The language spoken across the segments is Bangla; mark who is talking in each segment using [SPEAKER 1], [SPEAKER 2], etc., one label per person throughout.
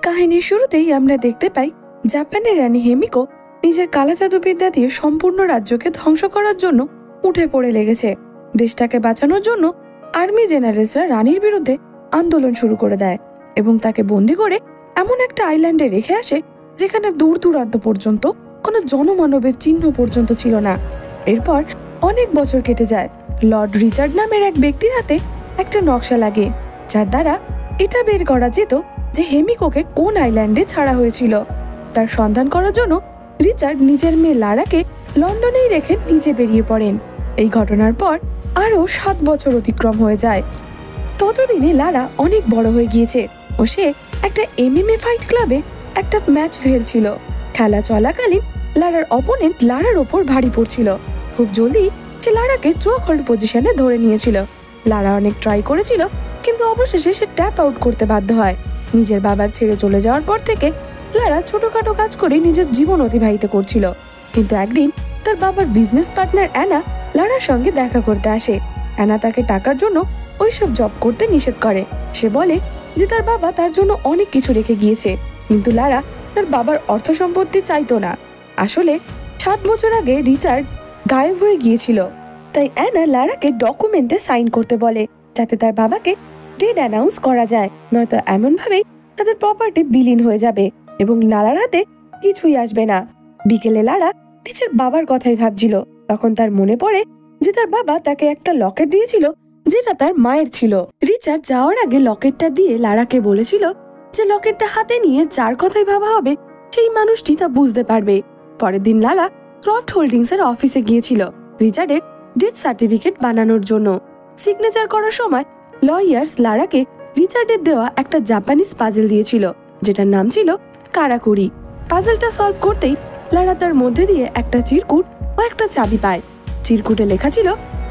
[SPEAKER 1] কাহিনীর শুরুতেই আমরা দেখতে পাই জাপানের রানী হেমিকো নিজের কালা জাদুবিদ্যা দিয়ে সম্পূর্ণ রাজ্যকে ধ্বংস করার জন্য উঠে পড়ে লেগেছে। দেশটাকে বাঁচানোর জন্য আর্মি জেনারেলসরা রানীর বিরুদ্ধে আন্দোলন শুরু করে দেয় এবং তাকে বন্দি করে এমন একটা আইল্যান্ডে রেখে আসে যেখানে দূর দূরান্ত পর্যন্ত কোনো জনমানবের চিহ্ন পর্যন্ত ছিল না। এরপর অনেক বছর কেটে যায়। লর্ড রিচার্ড নামের এক ব্যক্তির হাতে একটা নকশা লাগে, যার দ্বারা এটা বের করা যেত যে হেমিকোকে কোন আইল্যান্ডে ছাড়া হয়েছিল। তার সন্ধান করার জন্য রিচার্ড নিজের মেয়ে লারাকে লন্ডনেই রেখে নিচে বেরিয়ে পড়েন। এই ঘটনার পর আরও 7 বছর অতিক্রম হয়ে যায়। ততদিনে লারা অনেক বড় হয়ে গিয়েছে ও সে একটা MMA ফাইট ক্লাবে একটা ম্যাচ খেলছিল। খেলা চলাকালীন লারার অপোনেন্ট লারার ওপর ভারী পড়ছিল। খুব জলদি সে লারাকে চোখ হোল্ড পজিশনে ধরে নিয়েছিল। লারা অনেক ট্রাই করেছিল, কিন্তু অবশেষে সে ট্যাপ আউট করতে বাধ্য হয়। নিজের বাবার ছেড়ে চলে যাওয়ার পর থেকে লারা ছোটখাটো কাজ করে নিজের জীবন অতিবাহিত করছিল। কিন্তু একদিন তার বাবার বিজনেস পার্টনার অ্যানা লারার সঙ্গে দেখা করতে আসে। অ্যানা তাকে টাকার জন্য ওইসব জব করতে নিষেধ করে। সে বলে যে তার বাবা তার জন্য অনেক কিছু রেখে গিয়েছে, কিন্তু লারা তার বাবার অর্থ সম্পত্তি চাইতো না। আসলে 7 বছর আগে রিচার্ড গায়েব হয়ে গিয়েছিল, তাই অ্যানা লারাকে ডকুমেন্টে সাইন করতে বলে যাতে তার বাবাকে ডেড অ্যানাউন্স করা যায়, নয়তো এমনভাবেই তাদের প্রপার্টি বিলীন হয়ে যাবে এবং লারার হাতে কিছুই আসবে না। বিকেলে লারা নিজের বাবার কথাই ভাবছিল। তখন তার মনে পড়ে যে তার বাবা তাকে একটা লকেট দিয়েছিল যেটা তার মায়ের ছিল। রিচার্ড যাওয়ার আগে লকেটটা দিয়ে লারাকে বলেছিল যে লকেটটা হাতে নিয়ে যার কথাই ভাবা হবে সেই মানুষটি তা বুঝতে পারবে। পরের দিন লারা ক্রফট হোল্ডিংস এর অফিসে গিয়েছিল রিচার্ডের ডেথ সার্টিফিকেট বানানোর জন্য। সিগনেচার করার সময় লয়ার্স লারাকে রিচার্ডের দেওয়া একটা জাপানিজ পাজেল দিয়েছিল যেটার নাম ছিল কারাকুরি। পাজেলটা সলভ করতেই লারা তার মধ্যে দিয়ে একটা চিরকুট ও একটা চাবি পায়। চিরকুটে লেখা ছিল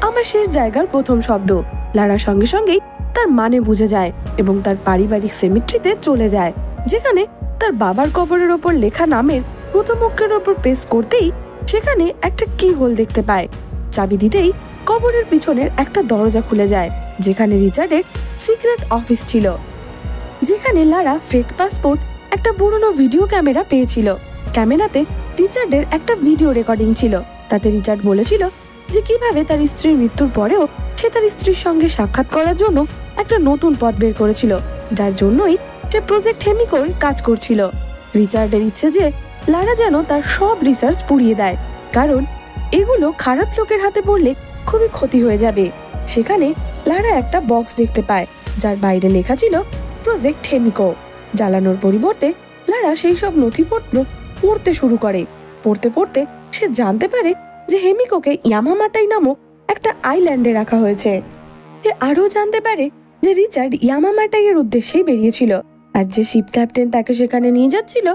[SPEAKER 1] আমার শেষ জায়গার প্রথম শব্দ। লারা সঙ্গে সঙ্গেই তার মানে বুঝে যায় এবং তার পারিবারিক সেমিট্রিতে চলে যায়, যেখানে তার বাবার কবরের ওপর লেখা নামের প্রথম অক্ষরের ওপর প্রেস করতেই সেখানে একটা কি হোল দেখতে পায়। চাবি দিতেই কবরের পিছনের একটা দরজা খুলে যায়, যেখানে রিচার্ডের সিক্রেট অফিস ছিল, যেখানে লারা ফেক পাসপোর্ট, একটা পুরনো ভিডিও ক্যামেরা পেয়েছিল। ক্যামেরাতে রিচার্ডের একটা ভিডিও রেকর্ডিং ছিল। তাতে রিচার্ড বলেছিল যে কিভাবে তার স্ত্রীর মৃত্যুর পরেও সে তার স্ত্রীর সঙ্গে সাক্ষাৎ করার জন্য একটা নতুন পথ বের করেছিল, যার জন্যই সে প্রজেক্ট হেমিকোর কাজ করছিল। রিচার্ডের ইচ্ছে যে লারা যেন তার সব রিসার্চ পুড়িয়ে দেয়, কারণ এগুলো খারাপ লোকের হাতে পড়লে খুবই ক্ষতি হয়ে যাবে। সেখানে লারা একটা বক্স দেখতে পায় যার বাইরে লেখা ছিল প্রজেক্ট হেমিকো। জ্বালানোর পরিবর্তে লারা সেই সব নথিপত্র পড়তে শুরু করে। পড়তে পড়তে সে জানতে পারে যে হেমিকোকে ইয়ামামাটাই নামক একটা আইল্যান্ডে রাখা হয়েছে। সে আরও জানতে পারে যে রিচার্ড ইয়ামামাটাই এর উদ্দেশ্যেই বেরিয়েছিল, আর যে শিপ ক্যাপ্টেন তাকে সেখানে নিয়ে যাচ্ছিল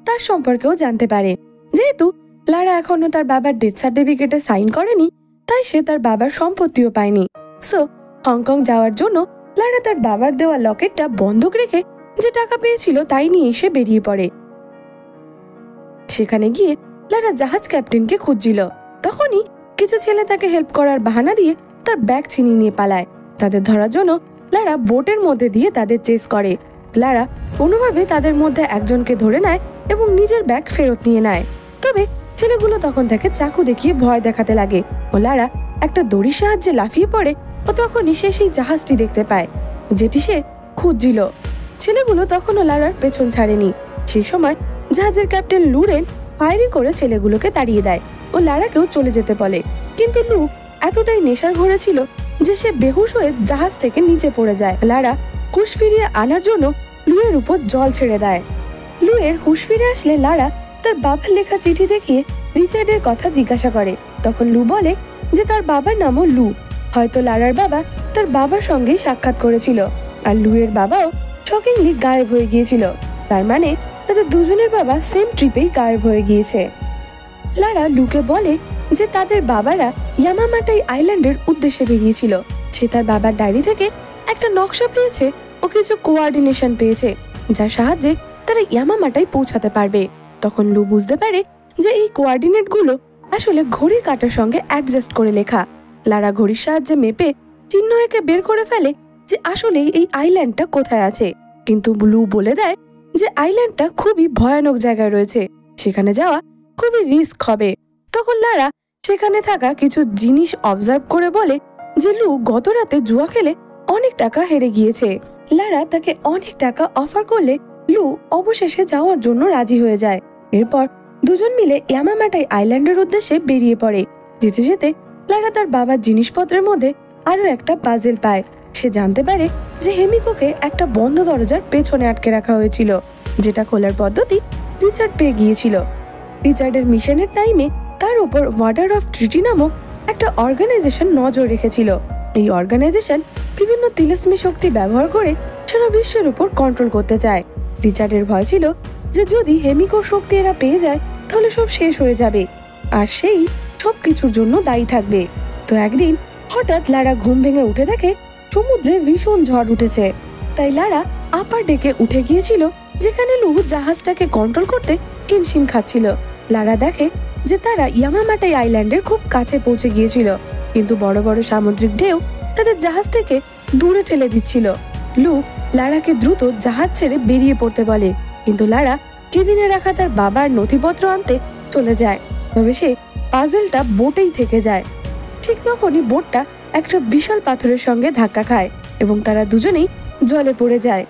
[SPEAKER 1] তার সম্পর্কেও জানতে পারে। যেহেতু লারা এখনো তার বাবার ডেথ সার্টিফিকেটে সাইন করেনি, তাই সে তার বাবার সম্পত্তিও পায়নি। সো হংকং যাওয়ার জন্য লারা তার বাবার দেওয়া লকেটটা বন্ধক রেখে যে টাকা পেয়েছিল তাই নিয়ে এসে বেরিয়ে পড়ে। সেখানে গিয়ে লারা জাহাজ ক্যাপ্টেনকে খুঁজছিল। তখনই কিছু ছেলে তাকে হেল্প করার বাহানা দিয়ে তার ব্যাগ ছিনিয়ে নিয়ে পালায়। তাদের ধরার জন্য লারা বোটের মধ্যে দিয়ে তাদের চেস করে। লারা কোনোভাবে তাদের মধ্যে একজনকে ধরে নেয় এবং নিজের ব্যাগ ফেরত নিয়ে নেয়। তবে ছেলেগুলো তখন তাকে চাকু দেখিয়ে ভয় দেখাতে লাগে ও লারা একটা দড়ির সাহায্যে লাফিয়ে পড়ে ও তখনই সে সেই জাহাজটি দেখতে পায় যেটি সে খুঁজছিল। ছেলেগুলো তখনও লারার পেছন ছাড়েনি। সেই সময় জাহাজের ক্যাপ্টেন লুরেন ফায়ারিং করে ছেলেগুলোকে তাড়িয়ে দেয় ও লারাকেও চলে যেতে বলে, কিন্তু লু এতটাই নেশার ঘরে ছিল যে সে বেহুশ হয়ে জাহাজ থেকে নিচে পড়ে যায়। লারা হুঁশ ফিরিয়ে আনার জন্য লুয়ের উপর জল ছেড়ে দেয়। লুয়ের হুঁশ ফিরে আসলে লারা তার বাবার লেখা চিঠি দেখিয়ে রিচার্ডের কথা জিজ্ঞাসা করে। তখন লু বলে যে তার বাবার নামও লু। হয়তো লারার বাবা তার বাবার সঙ্গেই সাক্ষাৎ করেছিল, আর লুয়ের বাবাও শকিংলি গায়েব হয়ে গিয়েছিল। তার মানে তাদের দুজনের বাবা সেম ট্রিপেই গায়েব হয়ে গিয়েছে। লারা লুকে বলে যে তাদের বাবারা ইয়ামামাটাই আইল্যান্ডের উদ্দেশ্যে বেরিয়েছিল। সে তার বাবার ডায়েরি থেকে একটা নকশা পেয়েছে ও কিছু কোঅর্ডিনেশন পেয়েছে, যার সাহায্যে তারা ইয়ামামাটাই পৌঁছাতে পারবে। তখন লু বুঝতে পারে যে এই কোঅর্ডিনেটগুলো আসলে ঘড়ির কাঁটার সঙ্গে অ্যাডজাস্ট করে লেখা। লারা ঘড়ির সাহায্যে মেপে চিহ্ন এঁকে বের করে ফেলে যে আসলে এই আইল্যান্ডটা কোথায় আছে, কিন্তু লু বলে দেয় যে আইল্যান্ডটা খুবই ভয়ানক জায়গায় রয়েছে, সেখানে যাওয়া খুবই রিস্ক হবে। তখন লারা সেখানে থাকা কিছু জিনিস অবজার্ভ করে বলে যে লু গত রাতে জুয়া খেলে অনেক টাকা হেরে গিয়েছে। লারা তাকে অনেক টাকা অফার করলে লু অবশেষে যাওয়ার জন্য রাজি হয়ে যায়। এরপর দুজন মিলে ইয়ামামাটাই আইল্যান্ডের উদ্দেশ্যে বেরিয়ে পড়ে। যেতে যেতে লারা তার বাবার জিনিসপত্রের মধ্যে আরো একটা পাজেল পায়। সে জানতে পারে যে হেমিকোকে একটা বন্ধ দরজার পেছনে আটকে রাখা হয়েছিল, যেটা খোলার পদ্ধতি রিচার্ড পেয়ে গিয়েছিল। রিচার্ডের মিশনের টাইমে তার উপর ওয়ার্ডার অফ ট্রিটি নামক একটা অর্গানাইজেশন নজর রেখেছিল। এই অর্গানাইজেশন বিভিন্ন তিলিস্মি শক্তি ব্যবহার করে সারা বিশ্বের উপর কন্ট্রোল করতে চায়। রিচার্ডের ভয় ছিল যে যদি হেমিকোর শক্তি এরা পেয়ে যায় তাহলে সব শেষ হয়ে যাবে, আর সেই সব কিছুর জন্য দায়ী থাকবে। তো একদিন হঠাৎ লারা ঘুম ভেঙে উঠে দেখে সমুদ্রে ভীষণ ঝড় উঠেছে। তাই লারা আপার ডেকে উঠে গিয়েছিল, যেখানে লু জাহাজটাকে কন্ট্রোল করতে হিমশিম খাচ্ছিল। লারা দেখে যে তারা ইয়ামামাটাই আইল্যান্ডের খুব কাছে পৌঁছে গিয়েছিল, কিন্তু বড় বড় সামুদ্রিক ঢেউ তাদের জাহাজ থেকে দূরে ঠেলে দিচ্ছিল। লু লারাকে দ্রুত জাহাজ ছেড়ে বেরিয়ে পড়তে বলে, কিন্তু লারা কেবিনে রাখা তার বাবার নথিপত্র আনতে চলে যায়। তবে সে পাজেলটা বোটেই থেকে যায়। ঠিক তখনই বোটটা একটা বিশাল পাথরের সঙ্গে ধাক্কা খায় এবং তারা দুজনেই জলে পড়ে যায়।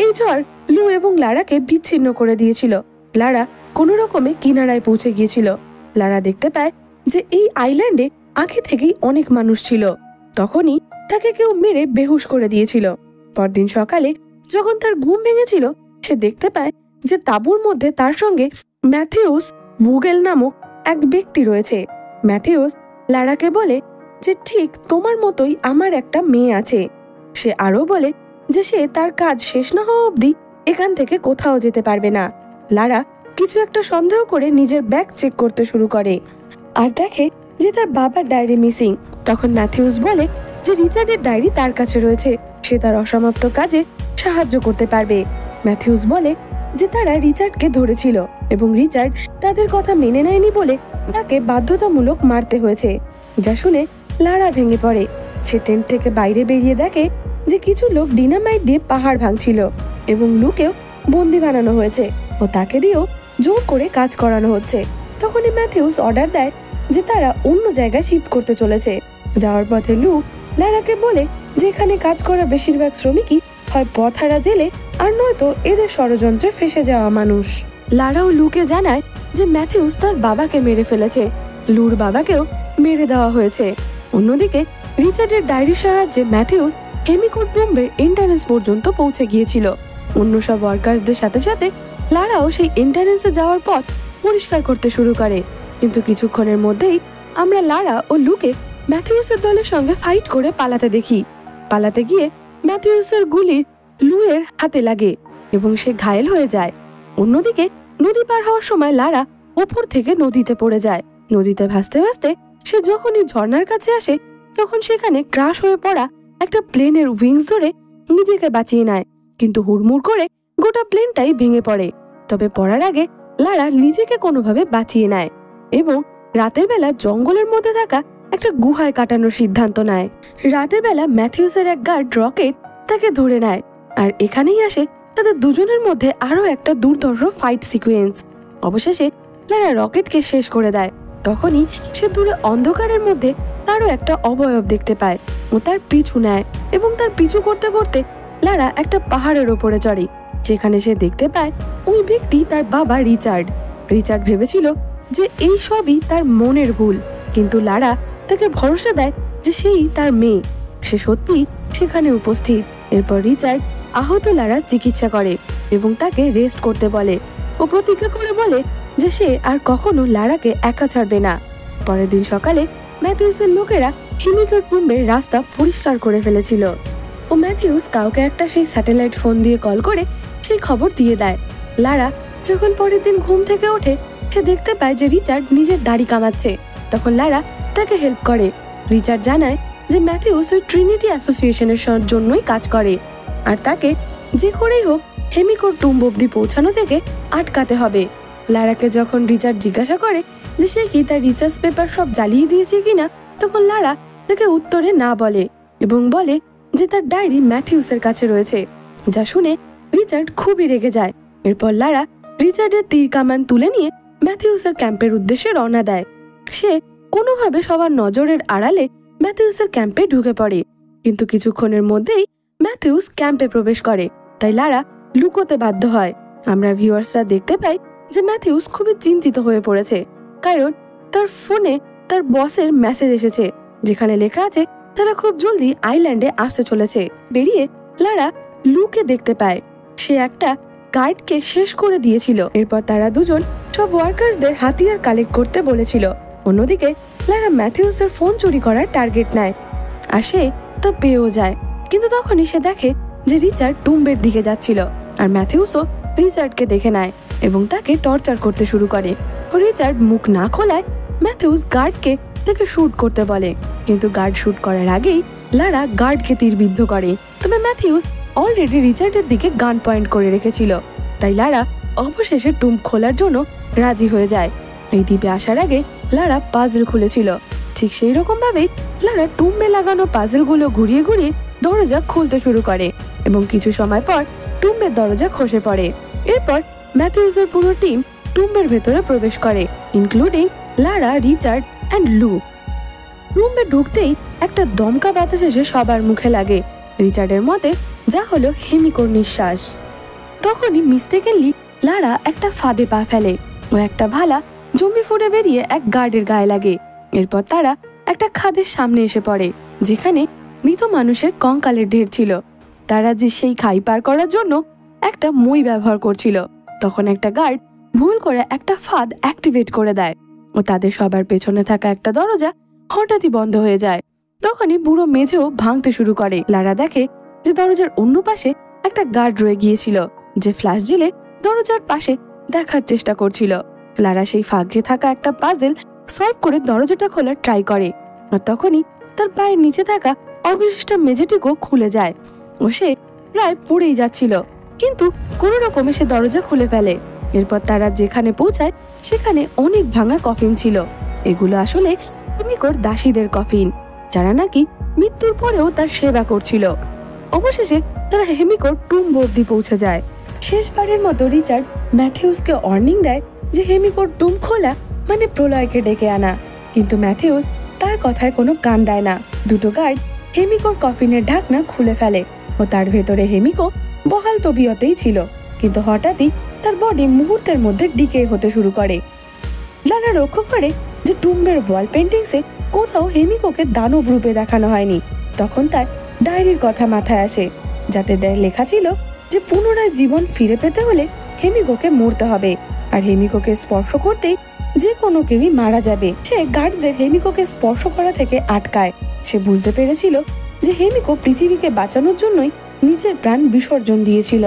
[SPEAKER 1] এই ঝড় লু এবং লারাকে বিচ্ছিন্ন করে দিয়েছিল। লারা কোনো রকমে কিনারায় পৌঁছে গিয়েছিল। লারা দেখতে পায় যে এই আইল্যান্ডে আগে থেকেই অনেক মানুষ ছিল। তখনই তাকে কেউ মেরে বেহুশ করে দিয়েছিল। পরদিন সকালে যখন তার ঘুম ভেঙেছিল, সে দেখতে পায় যে তাঁবুর মধ্যে তার সঙ্গে ম্যাথিউস ভুগেল নামক এক ব্যক্তি রয়েছে। ম্যাথিউস লারাকে বলে যে ঠিক তোমার মতোই আমার একটা মেয়ে আছে। সে আরো বলে যে সে তার কাজ শেষ না হওয়া অবধি এখান থেকে কোথাও যেতে পারবে না। লারা কিছু একটা সন্দেহ করে নিজের ব্যাগ চেক করতে শুরু করে আর দেখে যে তার বাবার ডায়েরি মিসিং। তখন ম্যাথিউস বলে যে রিচার্ডের ডায়েরি তার কাছে রয়েছে, সে তার অসমাপ্ত কাজে সাহায্য করতে পারবে। ম্যাথিউস বলে যে তারা রিচার্ডকে ধরেছিল এবং রিচার্ড তাদের কথা মেনে নেয়নি বলে তাকে বাধ্যতামূলক মারতে হয়েছে। যা শুনে লারা ভেঙে পড়ে। সে টেন্ট থেকে বাইরে বেরিয়ে দেখে যে কিছু লোক ডিনামাইট দিয়ে পাহাড় ভাঙছিল এবং লুকেও বন্দি বানানো হয়েছে ও তাকে দিয়েও জোর করে কাজ করানো হচ্ছে। তখনই ম্যাথিউস অর্ডার দেয় যে তারা অন্য জায়গায় শিফট করতে চলেছে। যাওয়ার পথে লু লারাকে বলে যে এখানে কাজ করা বেশিরভাগ শ্রমিকই হয় পথহারা জেলে আর নয়তো এদের ষড়যন্ত্রে ফেসে যাওয়া মানুষ। লারা ও লুকে জানায় যে ম্যাথিউস তার বাবাকে মেরে ফেলেছে। লুর বাবাকেও মেরে দেওয়া হয়েছে। অন্যদিকে রিচার্ডের ডায়েরির সাহায্যে ম্যাথিউস হেমিকোট বোম্বের এন্ট্রান্স পর্যন্ত পৌঁছে গিয়েছিল। অন্য সব ওয়ার্কার্সদের সাথে সাথে লারাও সেই এন্ট্রান্সে যাওয়ার পথ পরিষ্কার করতে শুরু করে। কিন্তু কিছুক্ষণের মধ্যেই আমরা লারা ও লুকে ম্যাথিউসের দলের সঙ্গে ফাইট করে পালাতে দেখি। পালাতে গিয়ে ম্যাথিউসের গুলির লুয়ের হাতে লাগে এবং সে ঘায়েল হয়ে যায়। অন্যদিকে নদী পার হওয়ার সময় লারা ওপর থেকে নদীতে পড়ে যায়। নদীতে ভাসতে ভাসতে সে যখনই ঝর্ণার কাছে আসে, তখন সেখানে ক্রাশ হয়ে পড়া একটা প্লেনের উইংস ধরে নিজেকে বাঁচিয়ে নেয়, কিন্তু হুড়মুড় করে গোটা প্লেনটাই ভেঙে পড়ে। তবে পড়ার আগে লারা নিজেকে কোনোভাবে বাঁচিয়ে নেয় এবং রাতের বেলা জঙ্গলের মধ্যে থাকা একটা গুহায় কাটানোর সিদ্ধান্ত নেয়। রাতের বেলা ম্যাথিউসের এক গার্ড রকেট তাকে ধরে নেয়, আর এখানেই আসে তাদের দুজনের মধ্যে আরো একটা দুর্ধর্ষ ফাইট সিকোয়েন্স। অবশেষে লারা রকেটকে শেষ করে দেয়। তখনই সে দূরে অন্ধকারের মধ্যে আরো একটা অবয়ব দেখতে পায় ও তার পিছু নেয় এবং তার পিছু করতে করতে লারা একটা পাহাড়ের ওপরে চড়ে। সেখানে সে দেখতে পায় ওই ব্যক্তি তার বাবা রিচার্ড। রিচার্ড ভেবেছিল যে এই সবই তার মনের ভুল, কিন্তু লারা তাকে ভরসা দেয় যে সেই তার মেয়ে। সে সত্যি সেখানে উপস্থিত। এরপর রিচার্ড আহত লারা চিকিৎসা করে এবং তাকে রেস্ট করতে বলে ও প্রতিজ্ঞা করে বলে যে সে আর কখনো লারাকে একা ছাড়বে না। পরের দিন সকালে ম্যাথিউসের লোকেরা হেমিকোট বোম্বের রাস্তা পরিষ্কার করে ফেলেছিল ও ম্যাথিউস কাউকে একটা সেই স্যাটেলাইট ফোন দিয়ে কল করে সেই খবর দিয়ে দেয়। লারা যখন পরের দিন ঘুম থেকে ওঠে, সে দেখতে পায় যে রিচার্ড নিজের দাড়ি কামাচ্ছে। তখন লারা তাকে হেল্প করে। রিচার্ড জানায় যে ম্যাথিউস ওই ট্রিনিটি অ্যাসোসিয়েশনের জন্যই কাজ করে আর তাকে যে করেই হোক হেমিকোট টুম্ব অব্দি পৌঁছানো থেকে আটকাতে হবে। লারাকে যখন রিচার্ড জিজ্ঞাসা করে যে সে কি তার রিসার্চ পেপার সব জ্বালিয়ে দিয়েছে কিনা, তখন লারা তাকে উত্তরে না বলে এবং বলে যে তার ডায়েরি ম্যাথিউসের কাছে রয়েছে। যা শুনে রিচার্ড খুবই রেগে যায় এরপর লারা রিচার্ডের তীর কামান তুলে নিয়ে ম্যাথিউসের ক্যাম্পের উদ্দেশ্যে রওনা দেয়। সে কোনোভাবে সবার নজরের আড়ালে ম্যাথিউসের ক্যাম্পে ঢুকে পড়ে, কিন্তু কিছুক্ষণের মধ্যেই ম্যাথিউস ক্যাম্পে প্রবেশ করে, তাই লারা লুকোতে বাধ্য হয়। আমরা ভিউয়ার্সরা দেখতে পাই যে ম্যাথিউস খুবই চিন্তিত হয়ে পড়েছে, কারণ তার ফোনে তার বসের মেসেজ এসেছে যেখানে লেখা আছে তারা খুব জলদি আইল্যান্ডে আসতে চলেছে। বেরিয়ে লারা লুকে দেখতে পায় সে একটা গার্ডকে শেষ করে দিয়েছিল। এরপর তারা দুজন সব ওয়ার্কার্সদের হাতিয়ার কালেক্ট করতে বলেছিল। অন্যদিকে লারা ম্যাথিউসের ফোন চুরি করার টার্গেট নেয় আর সে তা পেয়েও যায়, কিন্তু তখনই সে দেখে যে রিচার্ড টুম্বের দিকে যাচ্ছিল আর ম্যাথিউসও রিচার্ডকে দেখে নেয় এবং তাকে টর্চার করতে শুরু করে। রিচার্ড মুখ না খোলায় ম্যাথিউস গার্ডকে তাকে শুট করতে বলে, কিন্তু গার্ড শুট করার আগেই লারা গার্ডকে তীরবিদ্ধ করে। তবে ম্যাথিউস অলরেডি রিচার্ডের দিকে গান পয়েন্ট করে রেখেছিল, তাই লারা অবশেষে টুম্ব খোলার জন্য রাজি হয়ে যায়। এই দ্বীপে আসার আগে লারা পাজল খুলেছিল, ঠিক সেই রকম ভাবেই লারা টুম্বে লাগানো পাজলগুলো ঘুরিয়ে ঘুরিয়ে দরজা খুলতে শুরু করে এবং কিছু সময় পর টুম্বের দরজা খসে পড়ে। এরপর ম্যাথিউসের পুরো টিম টুম্বের ভেতরে প্রবেশ করে, ইনক্লুডিং লারা, রিচার্ড অ্যান্ড লু। টুম্বে ঢুকতেই একটা দমকা বাতাস এসে সবার মুখে লাগে। রিচার্ডের মতে যা হলো হেমিকোর নিঃশ্বাস। তখনই মিস্টেকেনলি লারা একটা ফাঁদে পা ফেলে ও একটা ভালা জমি ফুড়ে বেরিয়ে এক গার্ডের গায়ে লাগে। এরপর তারা একটা খাদের সামনে এসে পড়ে যেখানে মৃত মানুষের কঙ্কালের ঢের ছিল। তারা যে সেই খাই পার করার জন্য একটা মই ব্যবহার করছিল, তখন একটা গার্ড ভুল করে একটা ফাঁদ অ্যাক্টিভেট করে দেয় ও তাদের সবার পেছনে থাকা একটা দরজা হঠাৎই বন্ধ হয়ে যায়। তখনই পুরো মেঝেও ভাঙতে শুরু করে। লারা দেখে যে দরজার অন্য পাশে একটা গার্ড রয়ে গিয়েছিল যে ফ্ল্যাশ জ্বেলে দরজার পাশে দেখার চেষ্টা করছিল। লারা সেই ফাঁকে থাকা একটা পাজেল সলভ করে দরজাটা খোলার ট্রাই করে আর তখনই তার পায়ের নিচে থাকা অবশিষ্ট মেঝেটিকেও খুলে যায় ও সে প্রায় পড়েই যাচ্ছিল, কিন্তু কোনো রকমে সে দরজা খুলে ফেলে। এরপর তারা যেখানে পৌঁছায় সেখানে অনেক ভাঙা কফিন ছিল। এগুলো আসলে হেমিকোর দাসীদের কফিন, যারা নাকি মৃত্যুর পরেও তার সেবা করছিল। অবশেষে তারা হেমিকোর টুম্ব অবধি পৌঁছে যায়। শেষবারের মতো রিচার্ড ম্যাথিউসকে ওয়ার্নিং দেয় যে হেমিকোর টুম্ব খোলা মানে প্রলয়কে ডেকে আনা, কিন্তু ম্যাথিউস তার কথায় কোনো কান দেয় না। দুটো গার্ড হেমিকোর কফিনের ঢাকনা খুলে ফেলে ও তার ভেতরে হেমিকো বহাল তবিয়তেই ছিল, কিন্তু হঠাৎই তার বডি মুহূর্তের মধ্যে ডিকে হতে শুরু করে। লারা লক্ষ্য করে যে টুম্বের ওয়াল পেন্টিংসে কোথাও হেমিকোকে দানব রূপে দেখানো হয়নি। তখন তার ডায়েরির কথা মাথায় আসে, যাতে লেখা ছিল যে পুনরায় জীবন ফিরে পেতে হলে হেমিকোকে মরতে হবে আর হেমিকোকে স্পর্শ করতেই যে কোনো কেউই মারা যাবে। সে গার্ডদের হেমিকোকে স্পর্শ করা থেকে আটকায়। সে বুঝতে পেরেছিল যে হেমিকো পৃথিবীকে বাঁচানোর জন্যই নিজের প্রাণ বিসর্জন দিয়েছিল,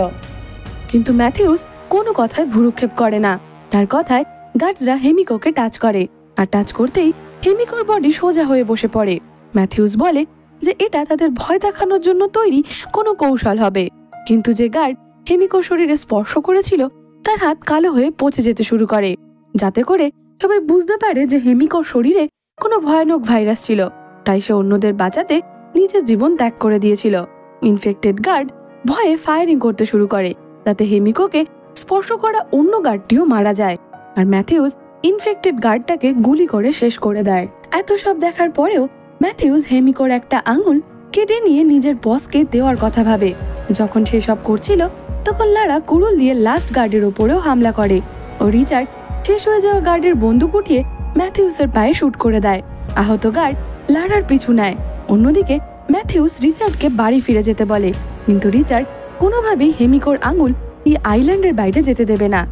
[SPEAKER 1] কিন্তু ম্যাথিউস কোনো কথায় ভ্রুক্ষেপ করে না। তার কথায় গার্ডসরা হেমিকোকে টাচ করে আর টাচ করতেই হেমিকোর বডি সোজা হয়ে বসে পড়ে। ম্যাথিউস বলে যে এটা তাদের ভয় দেখানোর জন্য তৈরি কোনো কৌশল হবে, কিন্তু যে গার্ড হেমিকোর শরীরে স্পর্শ করেছিল তার হাত কালো হয়ে পচে যেতে শুরু করে, যাতে করে সবাই বুঝতে পারে যে হেমিকোর শরীরে কোনো ভয়ানক ভাইরাস ছিল। তাই সে অন্যদের বাঁচাতে নিজের জীবন ত্যাগ করে দিয়েছিল। ইনফেক্টেড গার্ড ভয়ে ফায়ারিং করতে শুরু করে, তাতে হেমিকোকে স্পর্শ করা অন্য গার্ডটিও মারা যায় আর ম্যাথিউস ইনফেক্টেড গার্ডটাকে গুলি করে শেষ করে দেয়। এত সব দেখার পরেও ম্যাথিউস হেমিকোর একটা আঙুল কেটে নিয়ে নিজের বসকে দেওয়ার কথা ভাবে। যখন সে সব করছিল তখন লারা কুড়ুল দিয়ে লাস্ট গার্ডের উপরেও হামলা করে ও রিচার্ড শেষ হয়ে যাওয়া গার্ডের বন্দুক উঠিয়ে ম্যাথিউসের পায়ে শুট করে দেয়। আহত গার্ড লারার পিছু নেয়। অন্যদিকে ম্যাথিউস রিচার্ডকে বাড়ি ফিরে যেতে বলে, কিন্তু রিচার্ড কোনোভাবেই হেমিকোর আঙুল এই আইল্যান্ডের বাইরে যেতে দেবে না,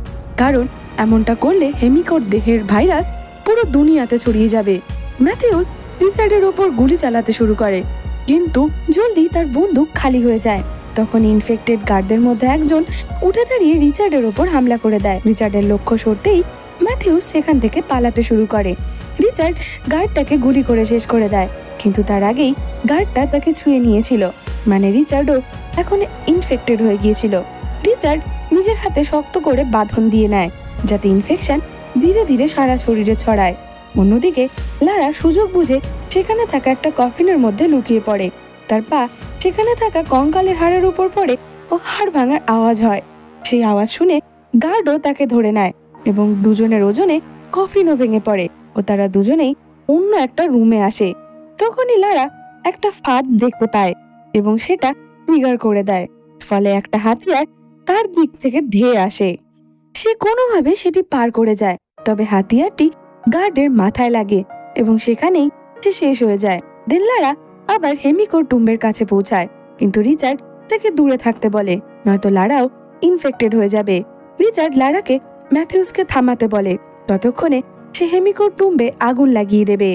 [SPEAKER 1] কারণ এমনটা করলে হেমিকোর দেহের ভাইরাস পুরো দুনিয়াতে ছড়িয়ে যাবে। ম্যাথিউস রিচার্ডের ওপর গুলি চালাতে শুরু করে, কিন্তু জলদি তার বন্দুক খালি হয়ে যায়। তখন ইনফেক্টেড গার্ডদের মধ্যে একজন উঠে দাঁড়িয়ে রিচার্ডের ওপর হামলা করে দেয়। রিচার্ডের লক্ষ্য সরতেই ম্যাথিউস সেখান থেকে পালাতে শুরু করে। রিচার্ড গার্ডটাকে গুলি করে শেষ করে দেয়, কিন্তু তার আগেই গার্ডটা তাকে ছুঁয়ে নিয়েছিল, মানে রিচার্ডও এখন ইনফেক্টেড হয়ে গিয়েছিল। রিচার্ড নিজের হাতে শক্ত করে বাঁধন দিয়ে নেয় যাতে ইনফেকশন ধীরে ধীরে সারা শরীরে ছড়ায়। অন্যদিকে লারা সুযোগ বুঝে সেখানে থাকা একটা কফিনের মধ্যে লুকিয়ে পড়ে। তার পা সেখানে থাকা কঙ্কালের হাড়ের উপর পড়ে ও হাড় ভাঙার আওয়াজ হয়। সেই আওয়াজ শুনে গার্ডও তাকে ধরে নেয় এবং দুজনের ওজনে কফিনও ভেঙে পড়ে ও তারা দুজনেই অন্য একটা রুমে আসে। তখনই লারা একটা ফাঁদ দেখতে পায় এবং সেটা ট্রিগার করে দেয়, ফলে একটা হাতিয়ার তার দিক থেকে ধেয়ে আসে। সে কোনোভাবে সেটি পার করে যায়, তবে হাতিয়ারটি গার্ডের মাথায় লাগে এবং সেখানেই সে শেষ হয়ে যায়। দেন লারা আবার হেমিকোর টুম্বের কাছে পৌঁছায়, কিন্তু রিচার্ড তাকে দূরে থাকতে বলে, নয়তো লারাও ইনফেক্টেড হয়ে যাবে। রিচার্ড লারাকে ম্যাথিউসকে থামাতে বলে, ততক্ষণে সে হেমিকোর টুম্বে আগুন লাগিয়ে দেবে।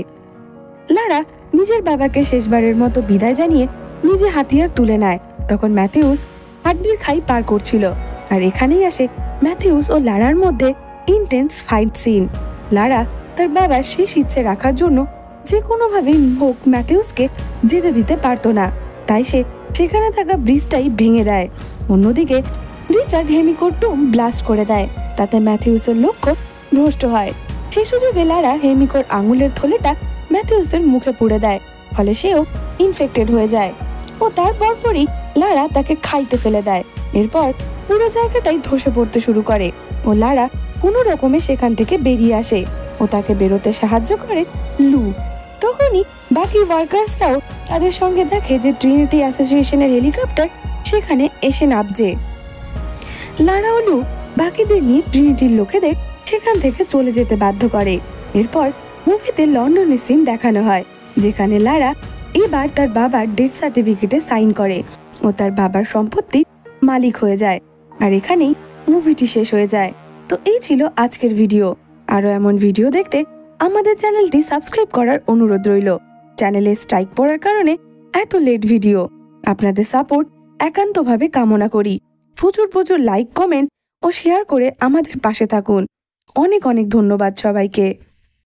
[SPEAKER 1] লারা নিজের বাবাকে শেষবারের মতো বিদায় জানিয়ে নিজে হাতিয়ার তুলে নেয়। তখন ম্যাথিউস হাড্ডির খাই পার করছিল, আর এখানেই আসে ম্যাথিউস ও লারার মধ্যে ইন্টেন্স ফাইট সিন। লারা তার বাবার শেষ ইচ্ছে রাখার জন্য যে কোনোভাবেই হোক ম্যাথিউসকে যেতে দিতে পারতো না, তাই সে সেখানে থাকা ব্রিজটাই ভেঙে দেয়। অন্যদিকে রিচার্ড হেমিকোর টুম্ব ব্লাস্ট করে দেয়, তাতে ম্যাথিউসের লক্ষ্য ভ্রষ্ট হয়। সেই সুযোগে লারা হেমিকোর আঙুলের থলেটা ম্যাথিউসের মুখে পুড়ে দেয়, ফলে সেও ইনফেক্টেড হয়ে যায় ও তার পরপরই লারা তাকে খাইতে ফেলে দেয়। এরপর পুরো জায়গাটাই ধসে পড়তে শুরু করে ও লারা কোনো রকমে সেখান থেকে বেরিয়ে আসে ও তাকে বেরোতে সাহায্য করে লু। তখনই বাকি ওয়ার্কার্সরাও তাদের সঙ্গে দেখে যে ট্রিনিটি অ্যাসোসিয়েশনের হেলিকপ্টার সেখানে এসে নামছে। লারা ও লু বাকিদের নিয়ে ট্রিনিটির লোকেদের সেখান থেকে চলে যেতে বাধ্য করে। এরপর মুভিতে লন্ডনের সিন দেখানো হয়, যেখানে লারা এবার তার বাবার ডেথ সার্টিফিকেটে সাইন করে ও তার বাবার সম্পত্তির মালিক হয়ে যায়। আর এখানেই মুভিটি শেষ হয়ে যায়। তো এই ছিল আজকের ভিডিও। আরো এমন ভিডিও দেখতে আমাদের চ্যানেলটি সাবস্ক্রাইব করার অনুরোধ রইল। চ্যানেলে স্ট্রাইক পড়ার কারণে এত লেট ভিডিও। আপনাদের সাপোর্ট একান্তভাবে কামনা করি। প্রচুর লাইক, কমেন্ট ও শেয়ার করে আমাদের পাশে থাকুন। অনেক ধন্যবাদ সবাইকে।